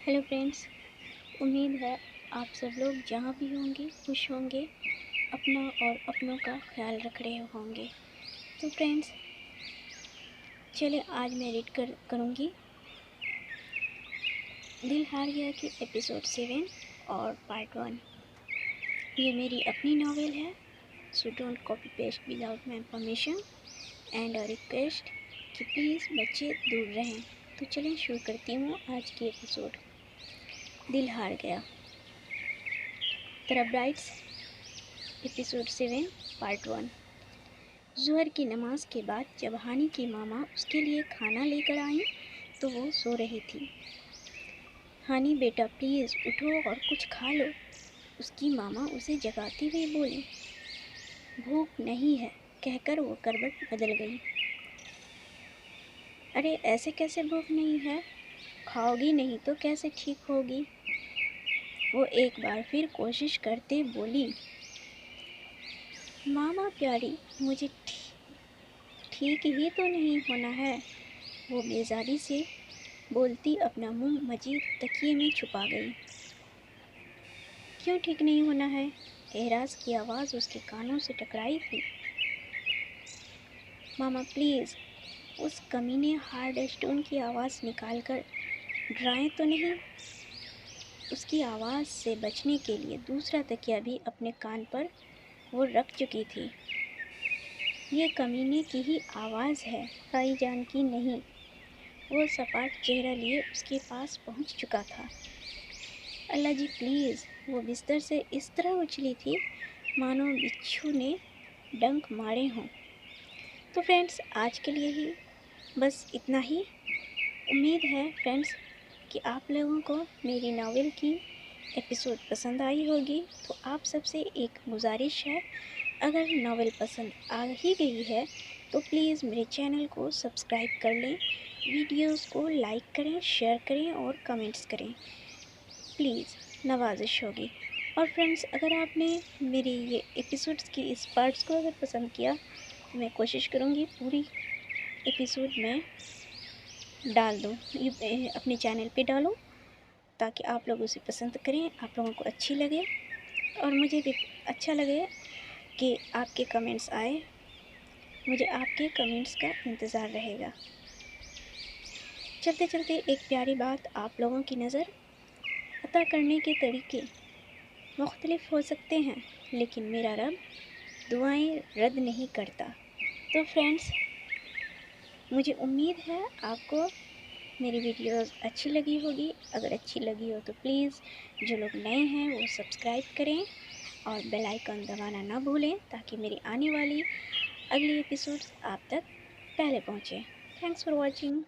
Hello friends, उम्मीद है आप सब लोग जहाँ भी होंगे खुश होंगे, अपना और अपनों का ख्याल रख रहे होंगे। तो फ्रेंड्स, चलिए आज मैं रीड करूँगी दिल हार गया की एपिसोड 7 और पार्ट 1। ये मेरी अपनी नॉवेल है, so don't copy paste without my permission and a request कि प्लीज़ बच्चे दूर रहें। तो चलिए शुरू करती हूँ आज की एपिसोड। दिल हार गया। The brides episode 7 part 1। ज़ोहर की नमाज के बाद जब हानी की मामा उसके लिए खाना लेकर आई तो वो सो रही थी। हानी बेटा प्लीज़ उठो और कुछ खा लो, उसकी मामा उसे जगाती हुई बोली। भूख नहीं है कहकर वो करवट बदल गई। अरे ऐसे कैसे भूख नहीं है, खाओगी नहीं तो कैसे ठीक होगी। वो एक बार फिर कोशिश करते बोली। मामा प्यारी, मुझे ठीक ही तो नहीं होना है, वो बेजारी से बोलती अपना मुंह मजीद तकिए में छुपा गई। क्यों ठीक नहीं होना है? एहराज की आवाज़ उसके कानों से टकराई थी। मामा प्लीज़, उस कमीने हार्ड स्टोन की आवाज़ निकाल कर डराएं तो नहीं। उसकी आवाज़ से बचने के लिए दूसरा तकिया भी अपने कान पर वो रख चुकी थी। ये कमीने की ही आवाज़ है, भाईजान की नहीं। वो सपाट चेहरा लिए उसके पास पहुंच चुका था। अल्लाह जी प्लीज़, वो बिस्तर से इस तरह उछली थी मानो बिच्छू ने डंक मारे हों। तो फ्रेंड्स, आज के लिए ही बस इतना ही। उम्मीद है फ्रेंड्स कि आप लोगों को मेरी नावल की एपिसोड पसंद आई होगी। तो आप सबसे एक गुजारिश है, अगर नावल पसंद आ ही गई है तो प्लीज़ मेरे चैनल को सब्सक्राइब कर लें, वीडियोस को लाइक करें, शेयर करें और कमेंट्स करें, प्लीज़ नवाजिश होगी। और फ्रेंड्स, अगर आपने मेरी ये एपिसोड्स की इस पार्ट्स को अगर पसंद किया तो मैं कोशिश करूँगी पूरी एपिसोड में डाल दूँ, अपने चैनल पे डालूँ, ताकि आप लोग उसे पसंद करें, आप लोगों को अच्छी लगे और मुझे भी अच्छा लगे कि आपके कमेंट्स आए। मुझे आपके कमेंट्स का इंतज़ार रहेगा। चलते चलते एक प्यारी बात आप लोगों की नज़र। अता करने के तरीके मुख्तलिफ हो सकते हैं, लेकिन मेरा रब दुआएं रद्द नहीं करता। तो फ्रेंड्स, मुझे उम्मीद है आपको मेरी वीडियोस अच्छी लगी होगी। अगर अच्छी लगी हो तो प्लीज़ जो लोग नए हैं वो सब्सक्राइब करें और बेल आइकन दबाना ना भूलें, ताकि मेरी आने वाली अगली एपिसोड्स आप तक पहले पहुँचे। Thanks for watching.